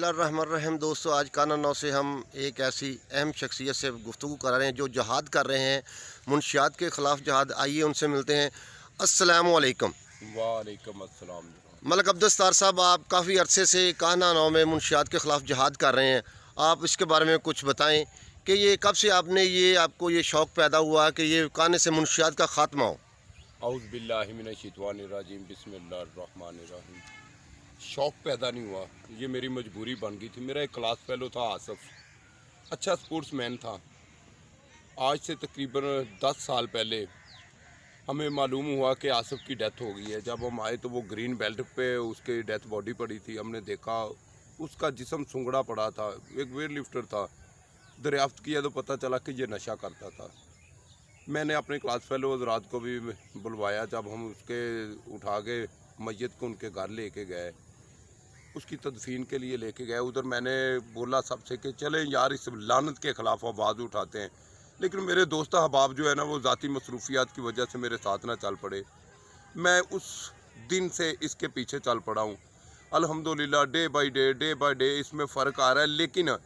बिस्मिल्लाहिर्रहमानिर्रहीम। दोस्तों, आज काना नौ से हम एक ऐसी अहम शख्सियत से गुफ्तगू कर रहे हैं जो जहाद कर रहे हैं, मुनशियात के ख़िलाफ़ जहाद। आइए उनसे मिलते हैं। अस्सलामु अलैकुम। वालेकुम अस्सलाम। मलक अब्दुस्तार साहब, आप काफ़ी अरसे से काना नौ में मुनशियात के ख़िलाफ़ जहाद कर रहे हैं। आप इसके बारे में कुछ बताएँ कि ये कब से आपको ये शौक़ पैदा हुआ कि ये काने से मुनशियात का ख़ात्मा हो। औज़ु बिल्लाहि मिनश शैतानिर रजीम, बिस्मिल्लाहिर रहमानिर रहीम। शौक़ पैदा नहीं हुआ, ये मेरी मजबूरी बन गई थी। मेरा एक क्लास फेलो था आसफ़, अच्छा स्पोर्ट्स मैन था। आज से तकरीबन 10 साल पहले हमें मालूम हुआ कि आसफ़ की डेथ हो गई है। जब हम आए तो वो ग्रीन बेल्ट पे उसकी डेथ बॉडी पड़ी थी। हमने देखा उसका जिस्म सुंगड़ा पड़ा था, एक वेट लिफ्टर था। दरियाफ्त किया तो पता चला कि ये नशा करता था। मैंने अपने क्लास फेलो हज़रात को भी बुलवाया। जब हम उसके उठा के मैयत को उनके घर लेके गए, उसकी तदफीन के लिए लेके गए, उधर मैंने बोला सबसे कि चलें यार इस लानत के ख़िलाफ़ आवाज़ उठाते हैं। लेकिन मेरे दोस्त अहबाब जो है ना, वो ज़ाती मसरूफियात की वजह से मेरे साथ ना चल पड़े। मैं उस दिन से इसके पीछे चल पड़ा हूँ। अल्हम्दुलिल्लाह डे बाई डे इसमें फ़र्क आ रहा है। लेकिन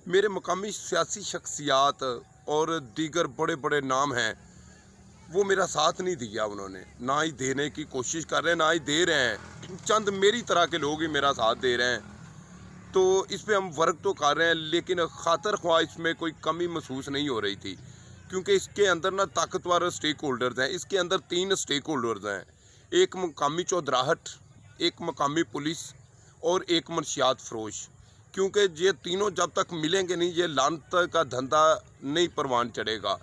मेरे मकामी सियासी शख्सियात और दीगर बड़े बड़े नाम हैं, वो मेरा साथ नहीं दिया। उन्होंने ना ही देने की कोशिश कर रहे हैं, ना ही दे रहे हैं। चंद मेरी तरह के लोग ही मेरा साथ दे रहे हैं। तो इस पे हम वर्क तो कर रहे हैं, लेकिन खातर ख्वाह इसमें कोई कमी महसूस नहीं हो रही थी, क्योंकि इसके अंदर ना ताकतवर स्टेक होल्डर्स हैं। इसके अंदर 3 स्टेक होल्डर्स हैं, एक मकामी चौधराहट, एक मकामी पुलिस और एक मनशियात फरोश। क्योंकि ये तीनों जब तक मिलेंगे नहीं, ये लानत का धंधा नहीं परवान चढ़ेगा।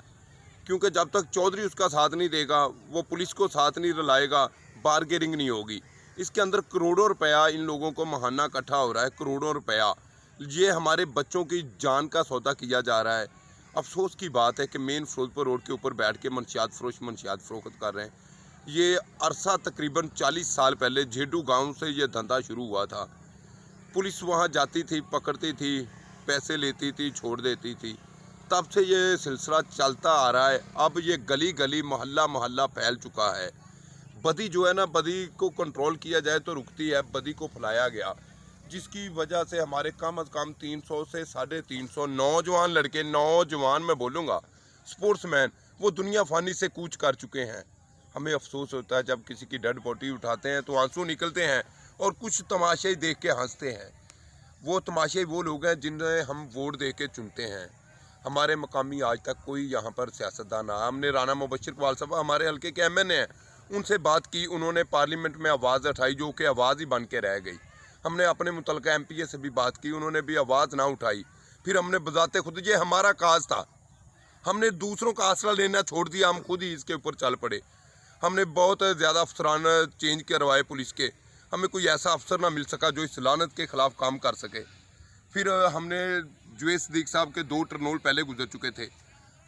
क्योंकि जब तक चौधरी उसका साथ नहीं देगा, वो पुलिस को साथ नहीं रलाएगा, बारगेनिंग नहीं होगी। इसके अंदर करोड़ों रुपया इन लोगों को महाना इकट्ठा हो रहा है, करोड़ों रुपया। ये हमारे बच्चों की जान का सौदा किया जा रहा है। अफसोस की बात है कि मेन फिरोजपुर रोड के ऊपर बैठ के मनशियात फरोश मनशियात फ़रोख्त कर रहे हैं। ये अरसा तकरीबन 40 साल पहले झेडू गाँव से ये धंधा शुरू हुआ था। पुलिस वहाँ जाती थी, पकड़ती थी, पैसे लेती थी, छोड़ देती थी। तब से ये सिलसिला चलता आ रहा है। अब ये गली गली मोहल्ला मोहल्ला फैल चुका है। बदी जो है ना, बदी को कंट्रोल किया जाए तो रुकती है, बदी को फैलाया गया, जिसकी वजह से हमारे कम अज़ कम 300 से 350 नौजवान लड़के, नौजवान मैं बोलूँगा, स्पोर्ट्समैन, वो दुनिया फ़ानी से कूच कर चुके हैं। हमें अफसोस होता है जब किसी की डेड बॉडी उठाते हैं तो आंसू निकलते हैं, और कुछ तमाशे देख के हंसते हैं। वो तमाशे वो लोग हैं जिन्हें हम वोट दे के चुनते हैं। हमारे मकामी आज तक कोई यहाँ पर सियासतदान ना। हमने राना मुबशर इकबाल साहब हमारे हल्के के MNA हैं, उनसे बात की, उन्होंने पार्लियामेंट में आवाज़ उठाई, जो कि आवाज़ ही बन के रह गई। हमने अपने मुतलका MPA से भी बात की, उन्होंने भी आवाज़ ना उठाई। फिर हमने बजाते खुद, ये हमारा काज था, हमने दूसरों का आसरा लेना छोड़ दिया, हम खुद ही इसके ऊपर चल पड़े। हमने बहुत ज़्यादा अफसरान चेंज करवाए पुलिस के, हमें कोई ऐसा अफसर ना मिल सका जो इस लानत के ख़िलाफ़ काम कर सके। फिर हमने जुवैद सिद्दीक साहब के 2 टर्नोल पहले गुजर चुके थे।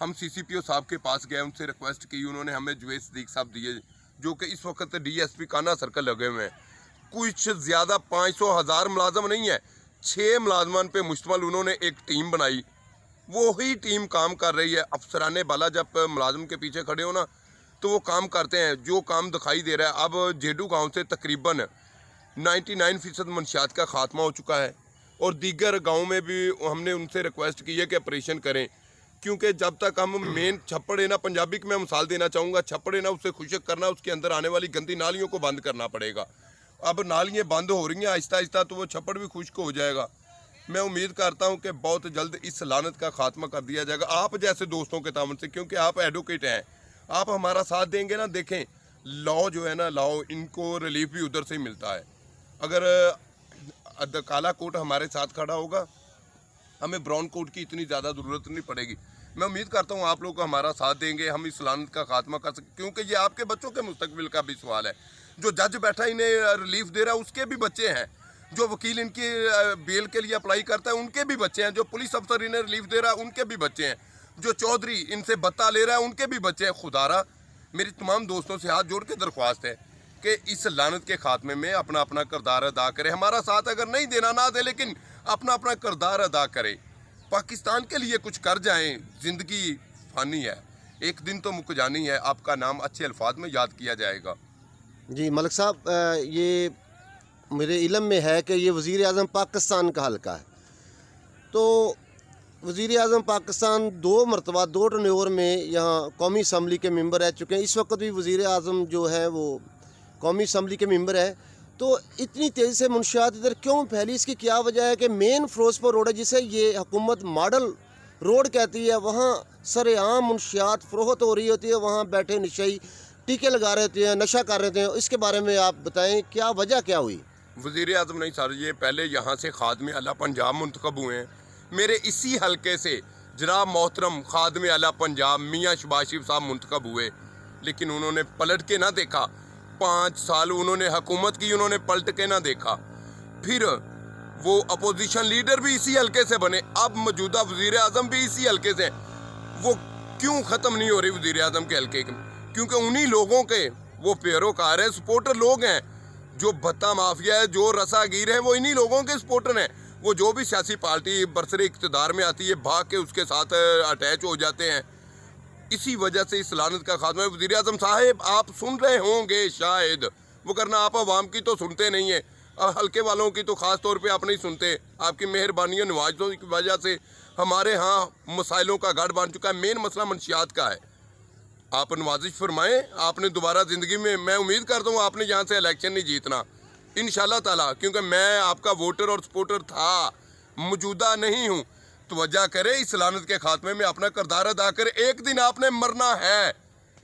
हम CCPO साहब के पास गए, उनसे रिक्वेस्ट की, उन्होंने हमें जुवैद सिद्दीक साहब दिए, जो कि इस वक्त DSP काना सर्कल लगे हुए हैं। कुछ ज़्यादा 500,000 मुलाजम नहीं है, 6 मुलाजमान पे मुश्तमल उन्होंने एक टीम बनाई। वो ही टीम काम कर रही है। अफसराने बाला जब मुलाजम के पीछे खड़े हो ना, तो वो काम करते हैं जो काम दिखाई दे रहा है। अब झेडू गाँव से तकरीबन 99% मनशियात का ख़ात्मा हो चुका है, और दीगर गाँव में भी हमने उनसे रिक्वेस्ट की है कि ऑपरेशन करें। क्योंकि जब तक हम मेन छप्पड़ है ना, पंजाबी की मैं मिसाल देना चाहूँगा, छप्पड़ है ना, उससे खुशक करना, उसके अंदर आने वाली गंदी नालियों को बंद करना पड़ेगा। अब नालियाँ बंद हो रही हैं आहिस्ता आहिस्ता, तो वो छप्पड़ भी खुश्क हो जाएगा। मैं उम्मीद करता हूँ कि बहुत जल्द इस लानत का खात्मा कर दिया जाएगा, आप जैसे दोस्तों के तावन से, क्योंकि आप एडवोकेट हैं, आप हमारा साथ देंगे ना। देखें, लॉ जो है ना, लॉ इनको रिलीफ भी उधर से ही मिलता है। अगर काला कोट हमारे साथ खड़ा होगा, हमें ब्राउन कोट की इतनी ज़्यादा ज़रूरत नहीं पड़ेगी। मैं उम्मीद करता हूँ आप लोग हमारा साथ देंगे, हम इस लानत का खात्मा कर सकें, क्योंकि ये आपके बच्चों के मुस्तकबिल का भी सवाल है। जो जज बैठा इन्हें रिलीफ दे रहा है, उसके भी बच्चे हैं। जो वकील इनकी बेल के लिए अप्लाई करता है, उनके भी बच्चे हैं। जो पुलिस अफसर इन्हें रिलीफ दे रहा है, उनके भी बच्चे हैं। जो चौधरी इनसे बत्ता ले रहा है, उनके भी बच्चे हैं। खुदारा मेरी तमाम दोस्तों से हाथ जोड़ के दरख्वास्त है कि इस लानत के खात्मे में अपना अपना किरदार अदा करें। हमारा साथ अगर नहीं देना ना दे, लेकिन अपना अपना किरदार अदा करें। पाकिस्तान के लिए कुछ कर जाएं। ज़िंदगी फ़ानी है, एक दिन तो मुक जानी है। आपका नाम अच्छे अल्फाज में याद किया जाएगा। जी मलक साहब, ये میرے علم میں ہے کہ یہ وزیر اعظم پاکستان کا حلقہ ہے. تو وزیر اعظم پاکستان 2 مرتبہ 2 ٹرنیور میں یہاں قومی اسمبلی کے ممبر رہ چکے ہیں. اس وقت بھی وزیر اعظم جو ہے وہ قومی اسمبلی کے ممبر ہے. تو اتنی تیزی سے منشیات ادھر کیوں پھیلی؟ اس کی کیا وجہ ہے کہ مین فیروزپور روڈ ہے جسے یہ حکومت ماڈل روڈ کہتی ہے، وہاں سر عام منشیات فروخت ہو رہی ہوتی ہے، وہاں بیٹھے نشئی ٹیکے لگا رہے ہوتے ہیں، نشہ کر رہے ہوتے ہیں. اس کے بارے میں آپ بتائیں کیا وجہ کیا ہوئی؟ وزیر اعظم نہیں سر، یہ پہلے یہاں سے خادم اعلیٰ پنجاب منتخب ہوئے ہیں. میرے اسی حلقے سے جناب محترم خادم اعلیٰ پنجاب میاں شہباز شریف صاحب منتخب ہوئے، لیکن انہوں نے پلٹ کے نہ دیکھا. 5 سال انہوں نے حکومت کی، انہوں نے پلٹ کے نہ دیکھا. پھر وہ اپوزیشن لیڈر بھی اسی حلقے سے بنے. اب موجودہ وزیر اعظم بھی اسی حلقے سے. وہ کیوں ختم نہیں ہو رہی وزیر اعظم کے حلقے کی؟ کیونکہ انہی لوگوں کے وہ پیروکار ہیں، سپورٹر لوگ ہیں. جو بھتہ مافیا ہے، جو رسا گیر ہے، وہ انہی لوگوں کے سپورٹر ہیں. وہ جو بھی سیاسی پارٹی برسر اقتدار میں آتی ہے بھاگ کے اس کے ساتھ اٹیچ ہو جاتے ہیں. اسی وجہ سے اس لعنت کا خاتمہ ہے. وزیر اعظم صاحب آپ سن رہے ہوں گے شاید، وہ کرنا آپ عوام کی تو سنتے نہیں ہیں، حلقے والوں کی تو خاص طور پہ آپ نہیں سنتے. آپ کی مہربانی اور نوازشوں کی وجہ سے ہمارے ہاں مسائلوں کا گڑھ بن چکا ہے. مین مسئلہ منشیات کا ہے. آپ نوازش فرمائیں، آپ نے دوبارہ زندگی میں امید کرتا ہوں آپ نے یہاں سے الیکشن نہیں جیتنا انشاءاللہ تعالیٰ، کیونکہ میں آپ کا ووٹر اور سپورٹر تھا، موجودہ نہیں ہوں. توجہ کرے اس لعنت کے خاتمے میں اپنا کردار ادا کرے. ایک دن آپ نے مرنا ہے،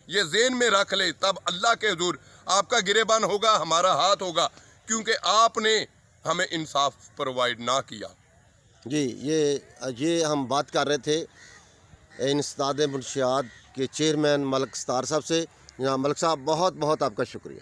یہ ذہن میں رکھ لے. تب اللہ کے حضور آپ کا گریبان ہوگا، ہمارا ہاتھ ہوگا، کیونکہ آپ نے ہمیں انصاف پرووائڈ نہ کیا. جی یہ ہم بات کر رہے تھے انسداد منشیات کے چیئرمین ملک ستار صاحب سے. جناب ملک صاحب بہت بہت آپ کا شکریہ.